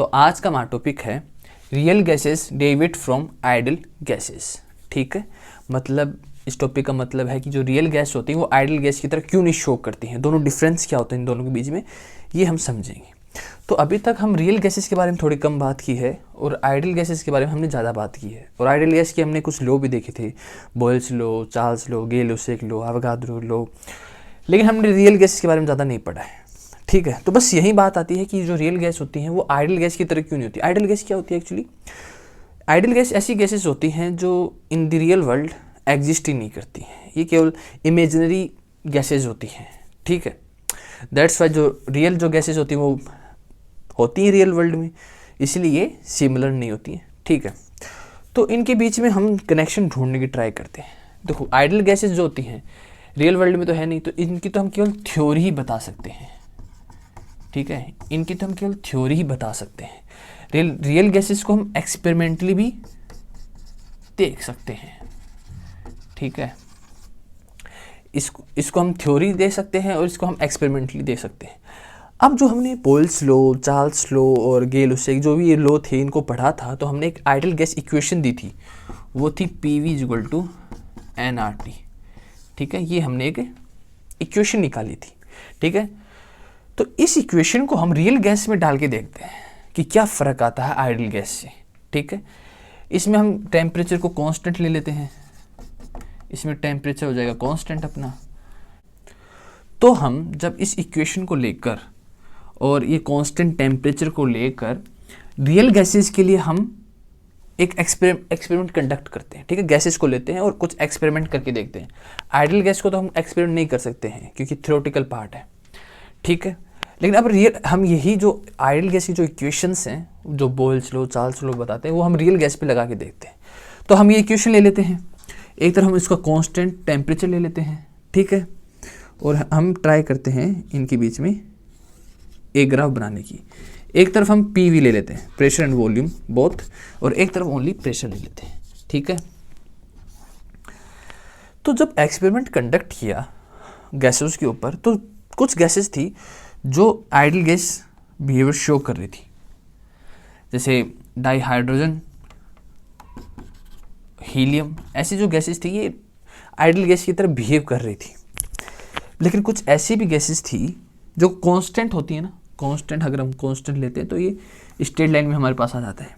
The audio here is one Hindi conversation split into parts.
तो आज का हमारा टॉपिक है real gases deviate from ideal gases. ठीक है, मतलब इस टॉपिक का मतलब है कि जो रियल गैस होती है वो आइडल गैस की तरह क्यों नहीं शो करती हैं, दोनों डिफरेंस क्या होते हैं इन दोनों के बीच में, ये हम समझेंगे। तो अभी तक हम रियल गैसेस के बारे में थोड़ी कम बात की है और आइडल गैसेस के बारे में हमने ज़्यादा बात की है। और आइडल गैस के हमने कुछ लॉ भी देखे थे, Boyle's law, Charles law, Gay Lussac law, Avogadro law, लेकिन हमने रियल गैसेस के बारे में ज़्यादा नहीं पढ़ा है। ठीक है, तो बस यही बात आती है कि जो रियल गैस होती हैं वो आइडल गैस की तरह क्यों नहीं होती। आइडल गैस क्या होती है एक्चुअली? आइडल गैस ऐसी गैसेस होती हैं जो in the real world exist ही नहीं करती हैं, ये केवल इमेजिनरी गैसेज होती हैं। ठीक है, दैट्स वाई जो रियल जो गैसेज होती हैं वो होती हैं रियल वर्ल्ड में, इसलिए ये सिमिलर नहीं होती हैं। ठीक है, तो इनके बीच में हम कनेक्शन ढूंढने की ट्राई करते हैं। देखो, आइडल गैसेज जो होती हैं रियल वर्ल्ड में तो है नहीं, तो इनकी तो हम केवल थ्योरी ही बता सकते हैं। ठीक है, इनकी तो हम केवल थ्योरी ही बता सकते हैं। रियल गैसेस को हम एक्सपेरिमेंटली भी देख सकते हैं। ठीक है, इसको हम थ्योरी दे सकते हैं और इसको हम एक्सपेरिमेंटली दे सकते हैं। अब जो हमने बॉयल्स लॉ, चार्ल्स लॉ और गे-लुसेक जो भी ये लॉ थे इनको पढ़ा था, तो हमने एक आइडल गैस इक्वेशन दी थी, वो थी PV = nRT। ठीक है, ये हमने एक इक्वेशन निकाली थी। ठीक है, तो इस इक्वेशन को हम रियल गैस में डाल के देखते हैं कि क्या फ़र्क आता है आइडल गैस से। ठीक है, इसमें हम टेम्परेचर को कांस्टेंट ले लेते हैं, इसमें टेम्परेचर हो जाएगा कांस्टेंट अपना। तो हम जब इस इक्वेशन को लेकर और ये कांस्टेंट टेम्परेचर को लेकर रियल गैसेस के लिए हम एक एक्सपेरिमेंट कंडक्ट करते हैं। ठीक है, गैसेस को लेते हैं और कुछ एक्सपेरिमेंट करके देखते हैं। आइडल गैस को तो हम एक्सपेरिमेंट नहीं कर सकते हैं क्योंकि थ्योरेटिकल पार्ट है। ठीक है, लेकिन अब रियल हम यही जो आइडल गैस की जो इक्वेशंस हैं, जो बॉयल्स लॉ, चार्ल्स लॉ बताते हैं, वो हम रियल गैस पे लगा के देखते हैं। तो हम ये इक्वेशन ले लेते हैं, एक तरफ हम इसका कांस्टेंट टेम्परेचर ले लेते हैं। ठीक है, और हम ट्राई करते हैं इनके बीच में एक ग्राफ बनाने की। एक तरफ हम PV ले लेते हैं, प्रेशर एंड वॉल्यूम बोथ, और एक तरफ ओनली प्रेशर ले लेते हैं। ठीक है, तो जब एक्सपेरिमेंट कंडक्ट किया गैसेस के ऊपर, तो कुछ गैसेस थी जो आइडल गैस बिहेवियर शो कर रही थी, जैसे डाईहाइड्रोजन, हीलियम, ऐसी जो गैसेस थी ये आइडल गैस की तरह बिहेव कर रही थी। लेकिन कुछ ऐसी भी गैसेस थी जो कांस्टेंट होती है ना, कांस्टेंट अगर हम कांस्टेंट लेते हैं तो ये स्ट्रेट लाइन में हमारे पास आ जाता है।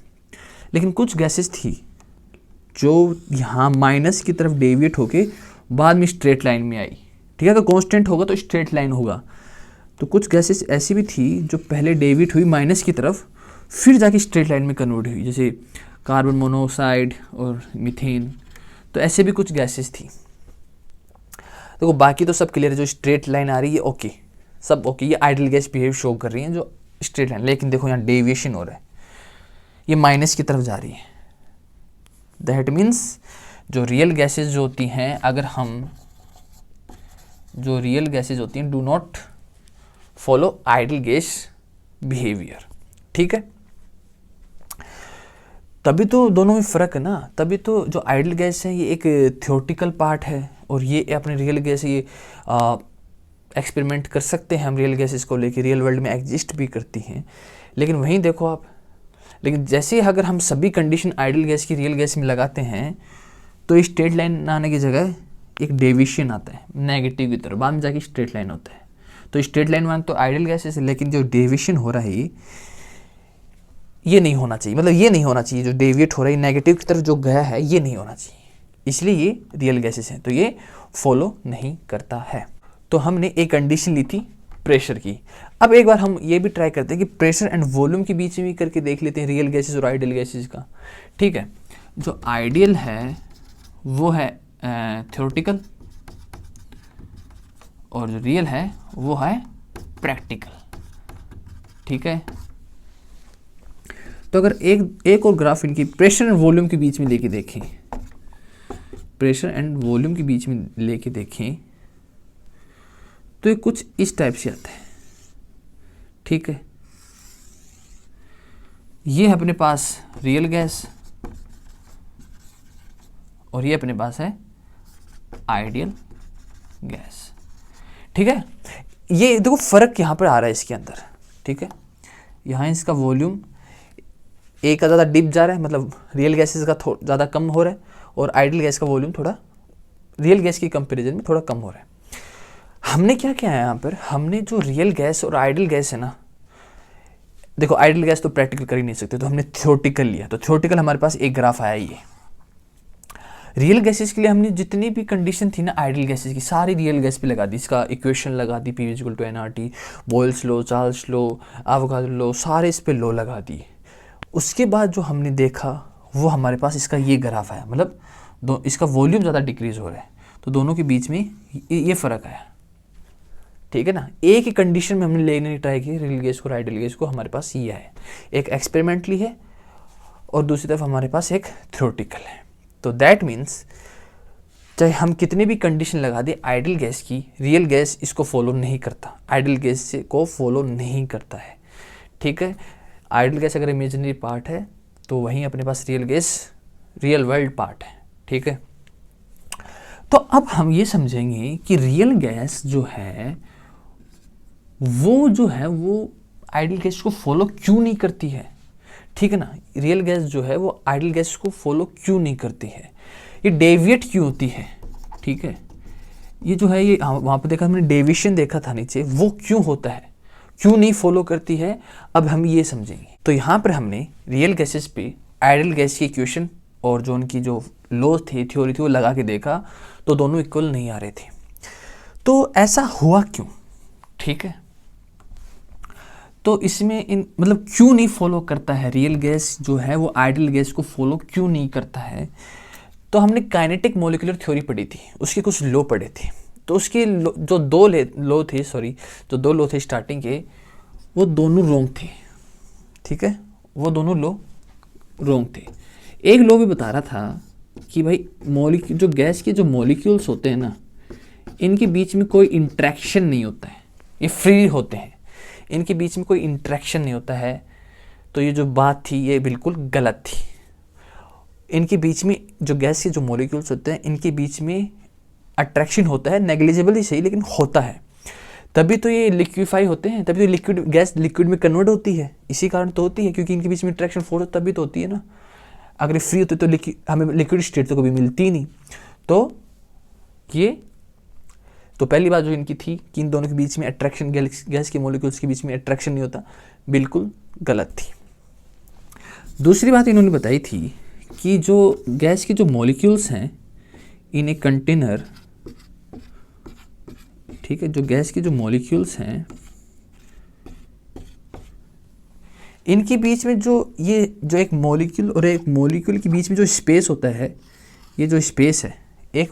लेकिन कुछ गैसेस थी जो यहाँ माइनस की तरफ डेविएट होके बाद में स्ट्रेट लाइन में आई। ठीक है, तो कांस्टेंट होगा तो स्ट्रेट लाइन होगा। तो कुछ गैसेस ऐसी भी थी जो पहले डेविएट हुई माइनस की तरफ, फिर जाके स्ट्रेट लाइन में कन्वर्ट हुई, जैसे कार्बन मोनोऑक्साइड और मीथेन। तो ऐसे भी कुछ गैसेस थी। देखो, बाकी तो सब क्लियर है, जो स्ट्रेट लाइन आ रही है ओके, सब ओके, ये आइडल गैस बिहेव शो कर रही हैं जो स्ट्रेट लाइन। लेकिन देखो यहाँ डेविएशन हो रहा है, ये माइनस की तरफ जा रही है। दैट मीन्स जो रियल गैसेज जो होती हैं, अगर हम जो रियल गैसेज होती हैं do not follow idol gas behaviour. ठीक है, तभी तो दोनों में फ़र्क है ना। तभी तो जो आइडल गैस है ये एक थ्योरेटिकल पार्ट है और ये अपने रियल गैस ये एक्सपेरिमेंट कर सकते हैं हम रियल गैसेस को लेके, रियल वर्ल्ड में एग्जिस्ट भी करती हैं। लेकिन वहीं देखो आप, लेकिन जैसे अगर हम सभी कंडीशन आइडल गैस की रियल गैस में लगाते हैं तो स्ट्रेट लाइन आने की जगह एक डेविएशन आता है नेगेटिव की तरफ, बाद में जाके स्ट्रेट लाइन होता है। तो स्ट्रेट लाइन मान तो आइडल गैसेस है, लेकिन जो डेविएशन हो रहा है ये नहीं होना चाहिए, मतलब ये नहीं होना चाहिए। जो डेविएट हो रहा है नेगेटिव की तरफ जो गया है ये नहीं होना चाहिए, इसलिए ये रियल गैसेस हैं, तो ये फॉलो नहीं करता है। तो हमने एक कंडीशन ली थी प्रेशर की। अब एक बार हम ये भी ट्राई करते हैं कि प्रेशर एंड वॉल्यूम के बीच में भी करके देख लेते हैं रियल गैसेस और आइडियल गैसेस का। ठीक है, जो आइडियल है वो है थ्योरेटिकल और जो रियल है वो है प्रैक्टिकल। ठीक है, तो अगर एक और ग्राफ इनकी प्रेशर एंड वॉल्यूम के बीच में लेके देखें, प्रेशर एंड वॉल्यूम के बीच में लेके देखें तो ये कुछ इस टाइप से आता है। ठीक है, ये है अपने पास रियल गैस और ये अपने पास है आइडियल गैस। ठीक है, ये देखो फर्क यहाँ पर आ रहा है इसके अंदर। ठीक है, यहाँ इसका वॉल्यूम, ए का ज़्यादा डिप जा रहा है, मतलब रियल गैसेस का ज़्यादा कम हो रहा है, और आइडल गैस का वॉल्यूम थोड़ा रियल गैस की कंपैरिजन में थोड़ा कम हो रहा है। हमने क्या किया है यहाँ पर, हमने जो रियल गैस और आइडल गैस है ना, देखो आइडल गैस तो प्रैक्टिकल कर ही नहीं सकते, तो हमने थ्योरेटिकल लिया। तो थ्योरेटिकल हमारे पास एक ग्राफ आया ये। रियल गैसेस के लिए हमने जितनी भी कंडीशन थी ना आइडल गैसेस की, सारी रियल गैस पे लगा दी। इसका इक्वेशन लगा दी, P = nRT, boils law, Charles law, Avogadro law, सारे इस पे लॉ लगा दिए। उसके बाद जो हमने देखा वो हमारे पास इसका ये ग्राफ आया, मतलब इसका वॉल्यूम ज़्यादा डिक्रीज हो रहा है, तो दोनों के बीच में ये फ़र्क आया। ठीक है ना, एक ही कंडीशन में हमने लेने की ट्राई की रियल गैस को और आइडल गैस को, हमारे पास ये है, एक एक्सपेरिमेंटली है और दूसरी तरफ हमारे पास एक थ्योरेटिकल है। तो दैट मीन्स चाहे हम कितने भी कंडीशन लगा दें आइडल गैस की, रियल गैस इसको फॉलो नहीं करता, आइडल गैस को फॉलो नहीं करता है। ठीक है, आइडल गैस अगर इमेजिनरी पार्ट है तो वहीं अपने पास real gas real world part है। ठीक है, तो अब हम ये समझेंगे कि रियल गैस जो है वो आइडल गैस को फॉलो क्यों नहीं करती है। ठीक है ना, रियल गैस जो है वो आइडल गैस को फॉलो क्यों नहीं करती है, ये डेविएट क्यों होती है। ठीक है, ये जो है ये वहाँ पे देखा हमने डेविएशन देखा था नीचे, वो क्यों होता है, क्यों नहीं फॉलो करती है, अब हम ये समझेंगे। तो यहाँ पर हमने रियल गैसेस पे आइडल गैस की इक्वेशन और जो उनकी जो लॉ थी, थ्योरी थी, वो लगा के देखा तो दोनों इक्वल नहीं आ रहे थे। तो ऐसा हुआ क्यों। ठीक है, तो इसमें मतलब क्यों नहीं फॉलो करता है रियल गैस जो है वो आइडल गैस को फॉलो क्यों नहीं करता है। तो हमने काइनेटिक मॉलिक्यूलर थ्योरी पढ़ी थी, उसके कुछ लॉ पढ़े थे। तो उसके जो दो लॉ थे स्टार्टिंग के, वो दोनों रॉन्ग थे। ठीक है, वो दोनों लॉ रॉन्ग थे। एक लॉ भी बता रहा था कि भाई जो गैस के जो मॉलिक्यूल्स होते हैं ना, इनके बीच में कोई इंट्रैक्शन नहीं होता है, ये फ्री होते हैं, इनके बीच में कोई इंट्रैक्शन नहीं होता है। तो ये जो बात थी ये बिल्कुल गलत थी। इनके बीच में जो गैस के जो मॉलिक्यूल्स होते हैं, इनके बीच में अट्रैक्शन होता है, नेग्लिजिबल ही सही लेकिन होता है, तभी तो ये लिक्विफाई होते हैं, तभी तो लिक्विड गैस लिक्विड में कन्वर्ट होती है। इसी कारण तो होती है, क्योंकि इनके बीच में इंट्रैक्शन फोर्स तभी तो होती है ना। अगर फ्री होते तो हमें लिक्विड स्टेट तो कभी मिलती ही नहीं। तो पहली बात जो इनकी थी कि इन दोनों के बीच में अट्रैक्शन, गैस के मॉलिक्यूल्स के बीच में अट्रैक्शन नहीं होता, बिल्कुल गलत थी। दूसरी बात इन्होंने बताई थी कि जो गैस के जो मॉलिक्यूल्स हैं इन ए कंटेनर, ठीक है, जो गैस के जो मॉलिक्यूल्स हैं इनके बीच में जो एक मॉलिक्यूल और एक मॉलिक्यूल के बीच में जो स्पेस होता है, ये जो स्पेस है एक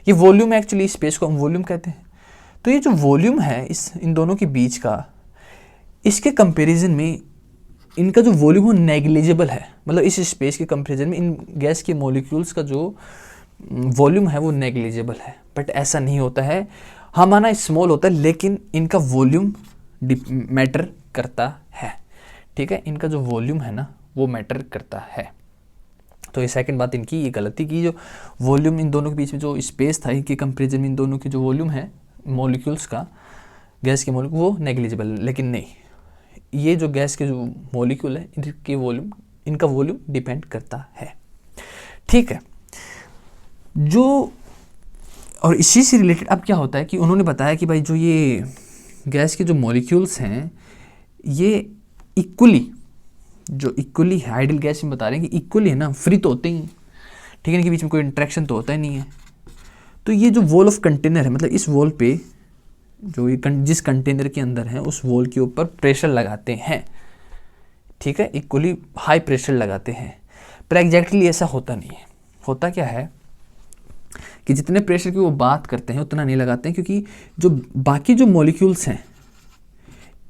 ये वॉल्यूम है, एक्चुअली स्पेस को हम वॉल्यूम कहते हैं। तो ये जो वॉल्यूम है इन दोनों के बीच का, इसके कंपैरिजन में इनका जो वॉल्यूम वो नेग्लिजिबल है, मतलब इस स्पेस के कंपैरिजन में इन गैस के मॉलिक्यूल्स का जो वॉल्यूम है वो नेग्लिजिबल है। बट ऐसा नहीं होता है, हमारा स्मॉल होता है लेकिन इनका वॉल्यूम मैटर करता है। ठीक है, इनका जो वॉल्यूम है ना वो मैटर करता है। तो ये सेकंड बात इनकी ये गलती की, जो वॉल्यूम इन दोनों के बीच में जो स्पेस था इनके कंपैरिजन में इन दोनों की जो वॉल्यूम है मॉलिक्यूल्स का, गैस के मॉलिक्यूल, वो नेग्लिजिबल है। लेकिन नहीं, ये जो गैस के जो मॉलिक्यूल है इनका वॉल्यूम डिपेंड करता है। ठीक है, और इसी से रिलेटेड अब क्या होता है कि उन्होंने बताया कि भाई जो ये गैस के जो मॉलिक्यूल्स हैं ये इक्वली है, आइडल गैस में बता रहे हैं कि इक्वली है ना, फ्री तो होते ही, ठीक है, इनके बीच में कोई इंट्रैक्शन तो होता ही नहीं है। तो ये जो वॉल ऑफ कंटेनर है, मतलब इस वॉल पे जो ये जिस कंटेनर के अंदर है उस वॉल के ऊपर प्रेशर लगाते हैं, ठीक है, इक्वली हाई प्रेशर लगाते हैं। पर एग्जैक्टली ऐसा होता नहीं है। होता क्या है कि जितने प्रेशर की वो बात करते हैं उतना नहीं लगाते हैं, क्योंकि जो बाकी जो मॉलिक्यूल्स हैं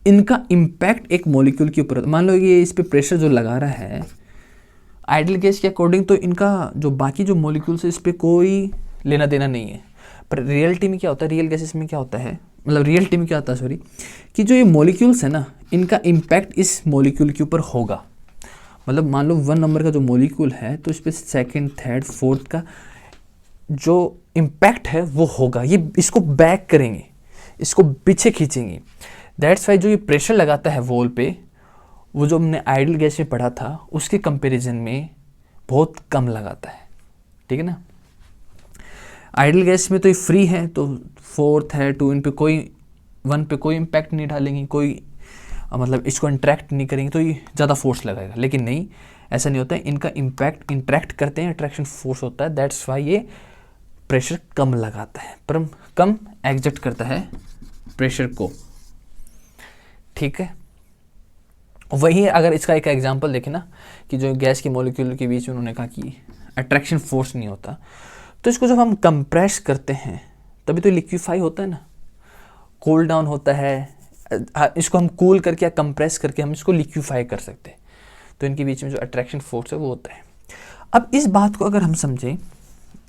इनका इम्पैक्ट एक मॉलिक्यूल के ऊपर, मान लो ये इस पे प्रेशर जो लगा रहा है आइडल गैस के अकॉर्डिंग, तो इनका जो बाकी जो मॉलिक्यूल्स है इस पे कोई लेना देना नहीं है। पर रियलिटी में क्या होता है, रियल गैसेस में क्या होता है, मतलब रियलिटी में क्या होता है सॉरी, कि जो ये मॉलिक्यूल्स है ना इनका इम्पैक्ट इस मॉलिक्यूल के ऊपर होगा। मतलब मान लो 1 नंबर का जो मॉलिक्यूल है तो इस पर 2nd, 3rd, 4th का जो इम्पैक्ट है वो होगा, ये इसको बैक करेंगे, इसको पीछे खींचेंगे। दैट्स वाई जो ये प्रेशर लगाता है वॉल पे वो जो हमने आइडियल गैस में पढ़ा था उसके कंपैरिजन में बहुत कम लगाता है, ठीक है ना। आइडियल गैस में तो ये फ्री है, तो फोर्थ है, टू इन पे कोई, वन पे कोई इम्पैक्ट नहीं डालेंगी, कोई मतलब इसको इंट्रैक्ट नहीं करेंगे, तो ये ज़्यादा फोर्स लगाएगा। लेकिन नहीं, ऐसा नहीं होता है, इनका इम्पैक्ट इंट्रैक्ट करते हैं, अट्रैक्शन फोर्स होता है, दैट्स वाई ये प्रेशर कम लगाता है, पर कम एग्जर्ट करता है प्रेशर को, ठीक है। वही अगर इसका एक एग्जांपल देखें ना, कि जो गैस के मॉलिक्यूल के बीच में उन्होंने कहा कि अट्रैक्शन फोर्स नहीं होता, तो इसको जब हम कंप्रेस करते हैं तभी तो लिक्विफाई होता है ना, कूल डाउन होता है। इसको हम कूल करके या कंप्रेस करके हम इसको लिक्विफाई कर सकते हैं, तो इनके बीच में जो अट्रैक्शन फोर्स है वो होता है। अब इस बात को अगर हम समझें,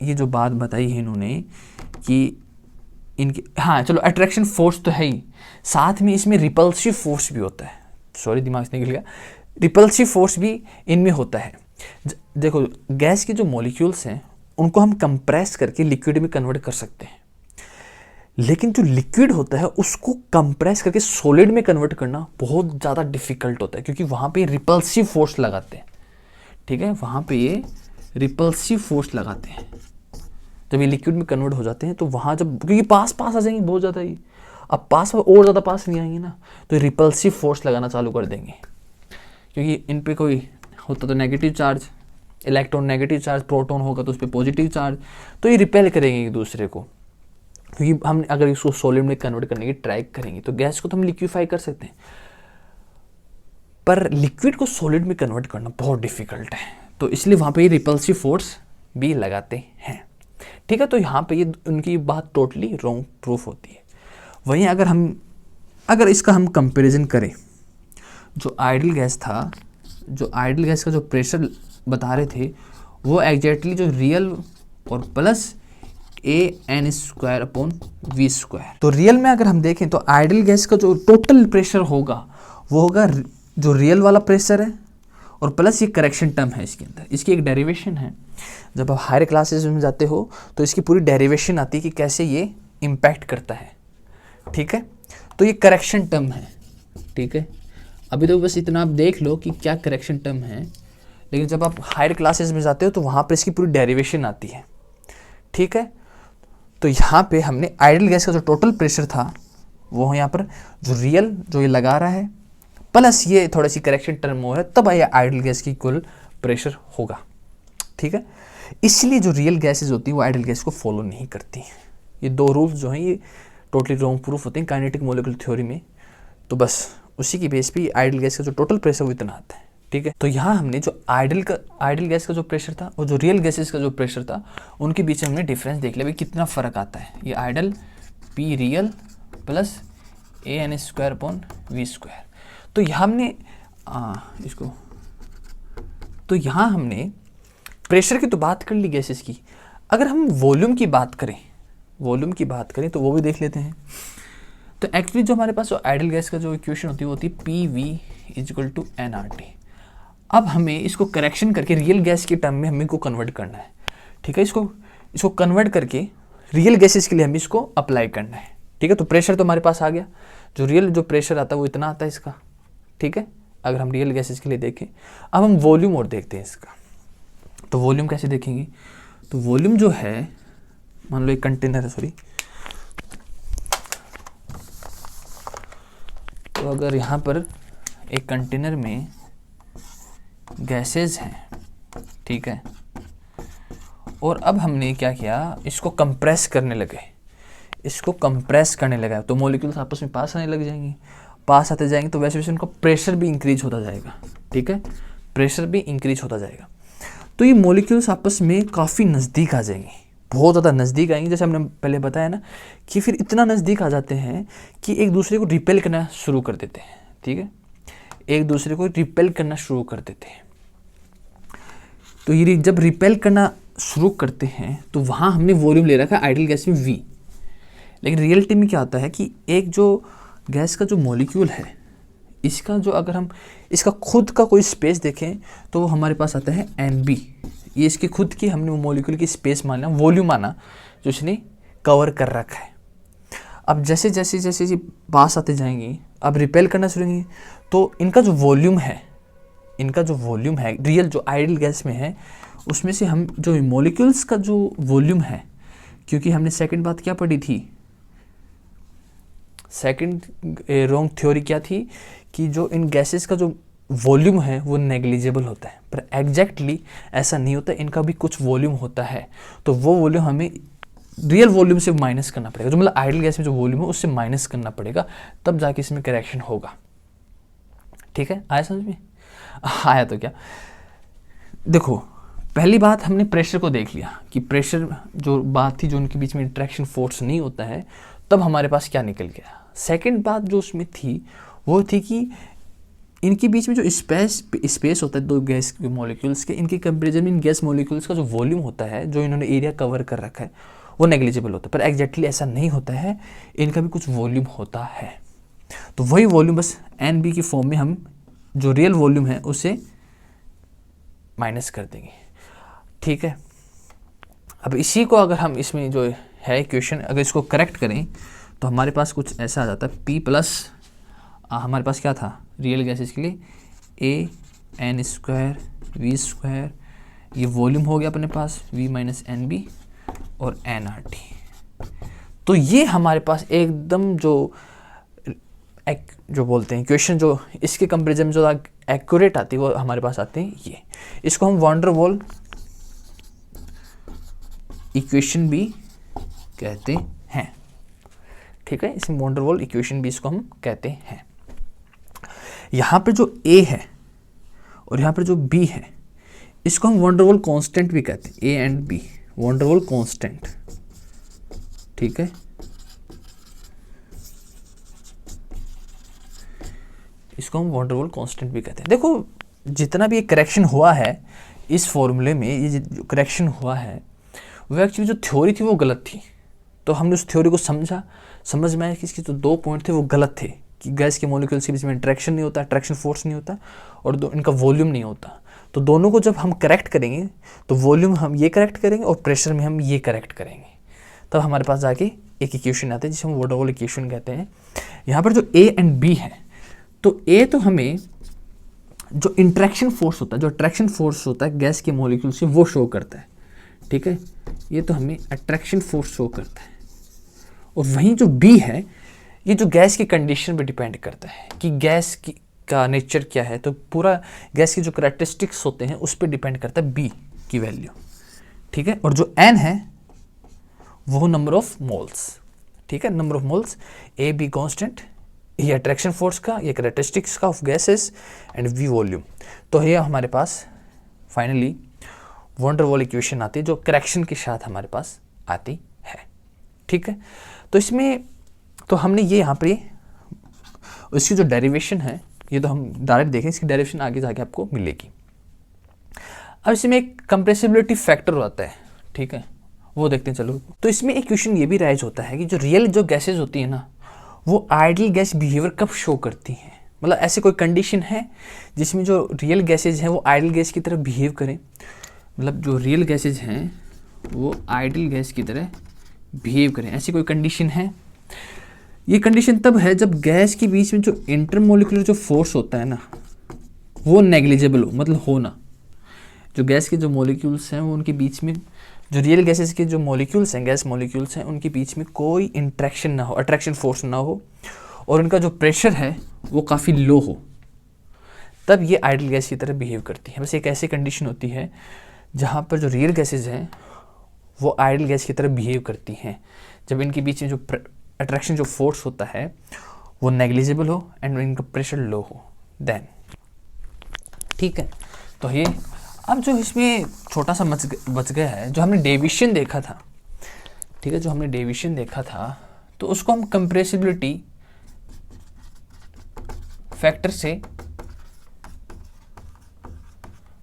ये जो बात बताई है इन्होंने कि इनकी, हाँ चलो अट्रैक्शन फोर्स तो है ही, साथ में इसमें रिपल्सिव फोर्स भी होता है, सॉरी दिमाग से निकल गया, रिपल्सिव फोर्स भी इनमें होता है। देखो गैस के जो मॉलिक्यूल्स हैं उनको हम कंप्रेस करके लिक्विड में कन्वर्ट कर सकते हैं, लेकिन जो लिक्विड होता है उसको कंप्रेस करके सॉलिड में कन्वर्ट करना बहुत ज़्यादा डिफिकल्ट होता है, क्योंकि वहाँ पे रिपल्सिव फोर्स लगाते हैं, ठीक है, वहाँ पे ये रिपल्सिव फोर्स लगाते हैं। जब ये लिक्विड में कन्वर्ट हो जाते हैं तो वहाँ जब, क्योंकि पास पास आ जाएंगे बहुत ज़्यादा ही, अब पास और ज़्यादा पास नहीं आएंगे ना, तो रिपल्सिव फोर्स लगाना चालू कर देंगे, क्योंकि इन पे कोई होता तो negative charge, electron negative charge, proton होगा तो उस पर पॉजिटिव चार्ज, तो ये रिपेल करेंगे एक दूसरे को, क्योंकि हम अगर इसको सॉलिड में कन्वर्ट करने की ट्राई करेंगे तो गैस को तो हम लिक्विफाई कर सकते हैं, पर लिक्विड को सॉलिड में कन्वर्ट करना बहुत डिफिकल्ट है, तो इसलिए वहाँ पे ये रिपल्सिव फोर्स भी लगाते हैं, ठीक है। तो यहाँ पे ये उनकी बात टोटली रॉन्ग प्रूफ होती है। वहीं अगर इसका हम कंपैरिजन करें, जो आइडियल गैस था, जो आइडियल गैस का जो प्रेशर बता रहे थे वो एग्जैक्टली जो रियल और प्लस AN²/V²। तो रियल में अगर हम देखें तो आइडियल गैस का जो टोटल प्रेशर होगा वो होगा जो रियल वाला प्रेशर है और प्लस ये करेक्शन टर्म है इसके अंदर, इसकी एक डेरिवेशन है। जब आप हायर क्लासेस में जाते हो तो इसकी पूरी डेरिवेशन आती है कि कैसे ये इम्पैक्ट करता है, ठीक है। तो ये करेक्शन टर्म है, ठीक है। अभी तो बस इतना आप देख लो कि क्या करेक्शन टर्म है, लेकिन जब आप हायर क्लासेस में जाते हो तो वहाँ पर इसकी पूरी डेरिवेशन आती है, ठीक है। तो यहाँ पे हमने आइडियल गैस का जो टोटल प्रेशर था वो यहाँ पर जो रियल जो ये लगा रहा है प्लस ये थोड़ी सी करेक्शन टर्म हो है, तब ये आइडियल गैस की कुल प्रेशर होगा, ठीक है। इसलिए जो रियल गैसेज होती है वो आइडियल गैस को फॉलो नहीं करती। ये दो रूल्स जो हैं ये टोटली रॉन्ग प्रूफ होते हैं काइनेटिक मॉलिक्यूलर थ्योरी में, तो बस उसी की बेस पे आइडियल गैस का जो टोटल प्रेशर वो इतना आता है, ठीक है। तो यहाँ हमने जो आइडियल गैस का जो प्रेशर था और जो रियल गैसेस का जो प्रेशर था उनके बीच में हमने डिफरेंस देख लिया भाई कितना फ़र्क आता है। ये ideal P real plus AN²/V²। तो यहाँ हमने प्रेशर की तो बात कर ली गैसेस की। अगर हम वॉल्यूम की बात करें तो वो भी देख लेते हैं। तो एक्चुअली जो हमारे पास जो आइडियल गैस का जो इक्वेशन होती है वो होती है PV=nRT। अब हमें इसको करेक्शन करके रियल गैस के टर्म में हमें को कन्वर्ट करना है, ठीक है। इसको कन्वर्ट करके रियल गैसेस के लिए हमें इसको अप्लाई करना है, ठीक है। तो प्रेशर तो हमारे पास आ गया, जो रियल जो प्रेशर आता है वो इतना आता है इसका, ठीक है, अगर हम रियल गैसेस के लिए देखें। अब हम वॉल्यूम और देखते हैं इसका। तो वॉल्यूम कैसे देखेंगे, तो वॉल्यूम जो है, मान लो एक कंटेनर है, तो अगर यहाँ पर एक कंटेनर में गैसेस हैं, ठीक है, और अब हमने क्या किया, इसको कंप्रेस करने लगे, तो मॉलिक्यूल्स आपस में पास आने लग जाएंगे, पास आते जाएंगे तो वैसे वैसे उनका प्रेशर भी इंक्रीज होता जाएगा, ठीक है, तो ये मॉलिक्यूल्स आपस में काफ़ी नज़दीक आ जाएंगे, बहुत ज़्यादा नज़दीक आएंगे। जैसे हमने पहले बताया ना कि फिर इतना नज़दीक आ जाते हैं कि एक दूसरे को रिपेल करना शुरू कर देते हैं, ठीक है, तो ये जब रिपेल करना शुरू करते हैं तो वहाँ हमने वॉल्यूम ले रखा है आइडियल गैस में V, लेकिन रियलिटी में क्या होता है कि एक जो गैस का जो मॉलिक्यूल है इसका जो, अगर हम इसका खुद का कोई स्पेस देखें तो वो हमारे पास आता है NB। ये इसकी खुद की हमने वो मॉलिक्यूल की स्पेस माना, वॉल्यूम माना जो इसने कवर कर रखा है। अब जैसे जैसे जैसे ये पास आते जाएंगी, अब रिपेल करना शुरू होंगी, तो इनका जो वॉल्यूम है रियल जो आइडियल गैस में है, उसमें से हम जो मॉलिक्यूल्स का जो वॉल्यूम है, क्योंकि हमने सेकंड बात क्या पढ़ी थी, सेकंड रॉन्ग थ्योरी क्या थी कि जो इन गैसेस का जो वॉल्यूम है वो नेग्लिजिबल होता है, पर एग्जैक्टली ऐसा नहीं होता, इनका भी कुछ वॉल्यूम होता है। तो वो वॉल्यूम हमें रियल वॉल्यूम से माइनस करना पड़ेगा, जो मतलब आइडियल गैस में जो वॉल्यूम है उससे माइनस करना पड़ेगा, तब जाके इसमें करेक्शन होगा। ठीक है, आया समझ में? आया तो क्या, देखो पहली बात हमने प्रेशर को देख लिया कि प्रेशर जो बात थी, जो उनके बीच में इंट्रैक्शन फोर्स नहीं होता है, तब हमारे पास क्या निकल गया। सेकंड बात जो उसमें थी वो थी कि इनके बीच में जो स्पेस होता है दो गैस के मॉलिक्यूल्स के, इनके कंपेरिजन में इन गैस मॉलिक्यूल्स का जो वॉल्यूम होता है, जो इन्होंने एरिया कवर कर रखा है, वो नेग्लिजिबल होता है। पर एग्जैक्टली ऐसा नहीं होता है, इनका भी कुछ वॉल्यूम होता है। तो वही वॉल्यूम बस एन बी की फॉर्म में हम जो रियल वॉल्यूम है उसे माइनस कर देंगे। ठीक है, अब इसी को अगर हम इसमें जो है इक्वेशन अगर इसको करेक्ट करें तो हमारे पास कुछ ऐसा आ जाता है, P प्लस हमारे पास क्या था रियल गैसेस के लिए, A N square we square, ये वॉल्यूम हो गया अपने पास V माइनस एन बी और एन आर टी। तो ये हमारे पास एकदम जो बोलते हैं इक्वेशन जो इसके कंपेरिजन में जो एक्यूरेट आती है वो हमारे पास आते हैं ये। इसको हम वॉन डेर वाल इक्वेशन भी कहते हैं। ठीक है, इसमें वॉन डेर वाल इक्वेशन भी इसको हम कहते हैं। यहाँ पे जो A है और यहाँ पे जो B है, इसको हम वॉन डेर वाल कांस्टेंट भी कहते हैं, A and B van der Waals constant. ठीक है, इसको हम वॉन डेर वाल कांस्टेंट भी कहते हैं। देखो जितना भी ये करेक्शन हुआ है इस फॉर्मूले में, ये जो करेक्शन हुआ है वो एक्चुअली जो थ्योरी थी वो गलत थी। तो हमने उस थ्योरी को समझ में आया कि इसके जो दो पॉइंट थे वो गलत थे, कि गैस के मॉलिक्यूल्स के बीच में इंट्रैक्शन नहीं होता, अट्रैक्शन फोर्स नहीं होता, और इनका वॉल्यूम नहीं होता। तो दोनों को जब हम करेक्ट करेंगे तो वॉल्यूम हम ये करेक्ट करेंगे और प्रेशर में हम ये करेक्ट करेंगे, तब हमारे पास जाके एक इक्वेशन आता है जिसे हम वॉन डेर वाल इक्वेशन कहते हैं। यहाँ पर जो A एंड B है, तो A तो हमें जो इंट्रैक्शन फोर्स होता है, जो अट्रैक्शन फोर्स होता है गैस के मॉलिक्यूल से, वो शो करता है। ठीक है, ये तो हमें अट्रैक्शन फोर्स शो करता है। और वहीं जो B है, ये जो गैस की कंडीशन पे डिपेंड करता है कि गैस का नेचर क्या है, तो पूरा गैस की जो करैक्टरिस्टिक्स होते हैं उस पर डिपेंड करता है B की वैल्यू। ठीक है, और जो N है वो नंबर ऑफ मोल्स। ठीक है, number of moles, A B constant, ये अट्रैक्शन फोर्स का, ये करैक्टरिस्टिक्स का of gases, and V volume. तो ये हमारे पास finally van der Waals equation आती है जो करेक्शन के साथ हमारे पास आती है। ठीक है, तो इसमें तो हमने ये यहाँ पे इसकी जो डेरिवेशन है ये तो हम डायरेक्ट देखें, इसकी डेरिवेशन आगे जाके आपको मिलेगी। अब इसमें एक कंप्रेसिबिलिटी फैक्टर होता है। ठीक है, वो देखते हैं चलो। तो इसमें एक क्वेश्चन ये भी राइज होता है कि जो रियल जो गैसेज होती है ना, वो आइडियल गैस बिहेवियर कब शो करती हैं, मतलब ऐसे कोई कंडीशन है जिसमें जो रियल गैसेज हैं वो आइडियल गैस की तरह बिहेव करें, मतलब जो रियल गैसेज हैं वो आइडियल गैस की तरह बिहेव करें, ऐसी कोई कंडीशन है? ये कंडीशन तब है जब गैस के बीच में जो इंटरमोलिकुलर जो फोर्स होता है ना वो नेग्लिजिबल हो, मतलब हो ना, जो गैस के जो मॉलिक्यूल्स हैं वो उनके बीच में, जो रियल गैसेस के जो मॉलिक्यूल्स हैं, गैस मॉलिक्यूल्स हैं, उनके बीच में कोई इंट्रैक्शन ना हो, अट्रैक्शन फोर्स ना हो, और उनका जो प्रेशर है वो काफ़ी लो हो, तब ये आइडियल गैस की तरह बिहेव करती है। बस एक ऐसी कंडीशन होती है जहाँ पर जो रियल गैसेज हैं वो आइडियल गैस की तरह बिहेव करती हैं, जब इनके बीच में जो अट्रैक्शन जो फोर्स होता है वो नेग्लिजिबल हो एंड इनका प्रेशर लो हो, देन। ठीक है, तो ये अब जो इसमें छोटा सा बच गया है, जो हमने डेविएशन देखा था। ठीक है, जो हमने डेविएशन देखा था तो उसको हम कंप्रेसिबिलिटी फैक्टर से,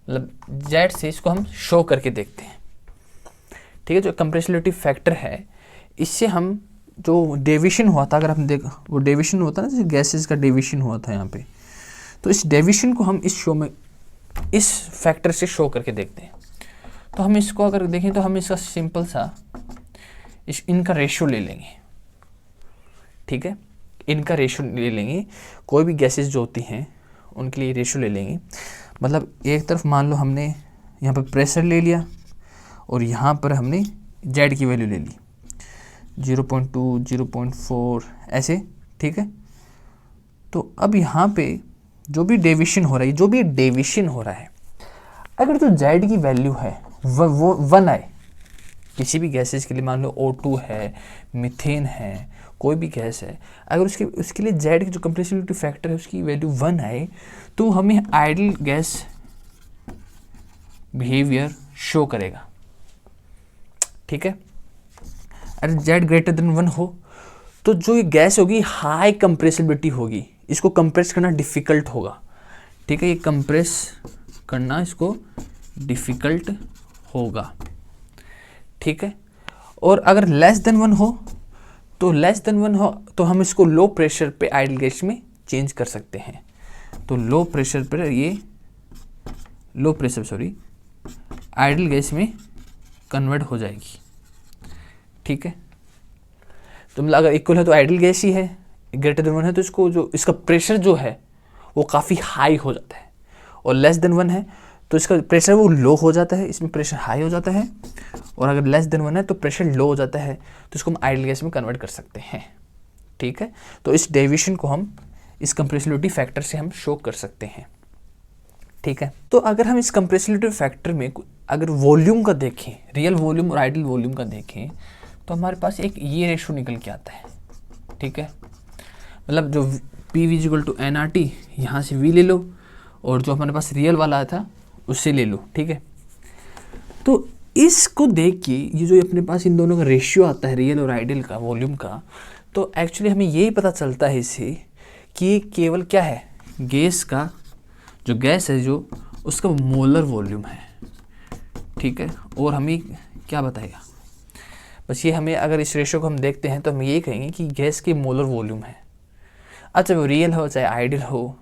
मतलब जेड से इसको हम शो करके देखते हैं। ठीक है, जो कंप्रेसिबिलिटी फैक्टर है इससे हम जो डेविएशन हुआ था, अगर हम देख वो डेविएशन होता है ना, जैसे गैसेस का डेविएशन हुआ था यहाँ पे, तो इस डेविएशन को हम इस शो में इस फैक्टर से शो करके देखते हैं। तो हम इसको अगर देखें तो हम इसका सिंपल सा इनका रेशियो ले लेंगे। ठीक है। इनका रेशियो ले लेंगे, कोई भी गैसेस जो होती हैं उनके लिए रेशियो ले लेंगे। मतलब एक तरफ मान लो हमने यहाँ पर प्रेशर ले लिया और यहाँ पर हमने जेड की वैल्यू ले ली 0.2, 0.4 ऐसे, ठीक है। तो अब यहाँ पे जो भी डेविएशन हो रहा है, अगर जो जेड की वैल्यू है वो 1 आए, किसी भी गैसेस के लिए, मान लो O2 है, मीथेन है, कोई भी गैस है, अगर उसके लिए जेड की जो कंप्रेसिबिलिटी फैक्टर है उसकी वैल्यू 1 आए तो हमें आइडियल गैस बिहेवियर शो करेगा, ठीक है। अगर जेड ग्रेटर देन 1 हो तो जो ये गैस होगी हाई कंप्रेसिबिलिटी होगी, इसको कंप्रेस करना डिफ़िकल्ट होगा, ठीक है। ये कंप्रेस करना इसको डिफ़िकल्ट होगा, ठीक है। और अगर लेस देन 1 हो तो हम इसको लो प्रेशर पे आइडियल गैस में चेंज कर सकते हैं। तो लो प्रेशर आइडियल गैस में कन्वर्ट हो जाएगी, ठीक है। तो मतलब अगर इक्वल है तो आइडियल गैस ही है, ग्रेटर देन 1 है तो इसका प्रेशर जो है वो काफ़ी हाई हो जाता है, और लेस देन 1 है तो इसका प्रेशर वो लो हो जाता है, इसमें प्रेशर हाई हो जाता है। और अगर लेस देन 1 है तो प्रेशर लो हो जाता है, तो इसको हम आइडियल गैस में कन्वर्ट कर सकते हैं, ठीक है। तो इस डेविएशन को हम इस कंप्रेसिबिलिटी फैक्टर से हम शो कर सकते हैं, ठीक है। तो अगर हम इस कंप्रेसिबिलिटी फैक्टर में अगर वॉल्यूम का देखें, रियल वॉल्यूम और आइडियल वॉल्यूम का देखें, तो हमारे पास एक ये रेशो निकल के आता है, ठीक है। मतलब जो PV = nRT, यहाँ से V ले लो और जो हमारे पास रियल वाला था उससे ले लो, ठीक है। तो इसको देख के ये जो अपने पास इन दोनों का रेशियो आता है, रियल और आइडियल का वॉल्यूम का, तो एक्चुअली हमें यही पता चलता है इससे कि केवल क्या है, गैस का जो गैस है जो उसका मोलर वॉल्यूम है, ठीक है। और हमें क्या बताएगा, बस ये हमें अगर इस रेशियो को हम देखते हैं तो हम यही कहेंगे कि गैस की मोलर वॉल्यूम है। अब चाहे वो रियल हो चाहे आइडियल हो,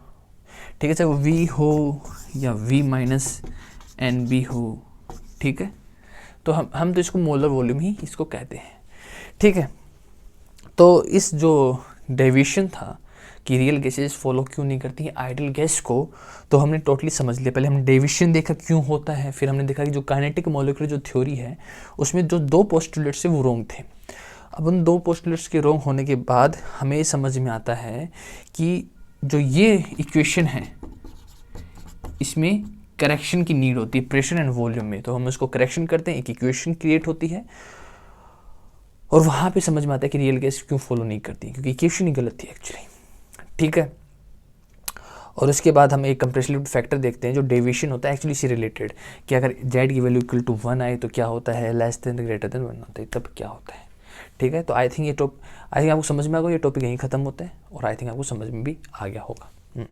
ठीक है, चाहे वो V हो या V - NB हो, ठीक है। तो हम तो इसको मोलर वॉल्यूम ही इसको कहते हैं, ठीक है। तो इस जो डेविएशन था कि रियल गैसेस फॉलो क्यों नहीं करती हैं आइडियल गैस को, तो हमने टोटली समझ लिया। पहले हमने डेविएशन देखा क्यों होता है, फिर हमने देखा कि जो काइनेटिक मॉलिक्यूलर जो थ्योरी है उसमें जो 2 पोस्टुलेट्स थे वो रॉन्ग थे। अब उन 2 पोस्टुलेट्स के रॉन्ग होने के बाद हमें समझ में आता है कि जो ये इक्वेशन है इसमें करेक्शन की नीड होती है प्रेशर एंड वॉल्यूम में, तो हम उसको करेक्शन करते हैं, एक इक्वेशन क्रिएट होती है और वहाँ पे समझ में आता है कि रियल गैस क्यों फॉलो नहीं करती, क्योंकि इक्वेशन ही गलत थी एक्चुअली, ठीक है। और उसके बाद हम एक कंप्रेसिबिलिटी फैक्टर देखते हैं जो डेविएशन होता है एक्चुअली इससे रिलेटेड, कि अगर जेड की वैल्यू इक्वल टू 1 आए तो क्या होता है, लेस देन ग्रेटर देन 1 होता है तब क्या होता है, ठीक है। तो आई थिंक आपको समझ में आ गया, ये टॉपिक यहीं ख़त्म होता है और आई थिंक आपको समझ में भी आ गया होगा।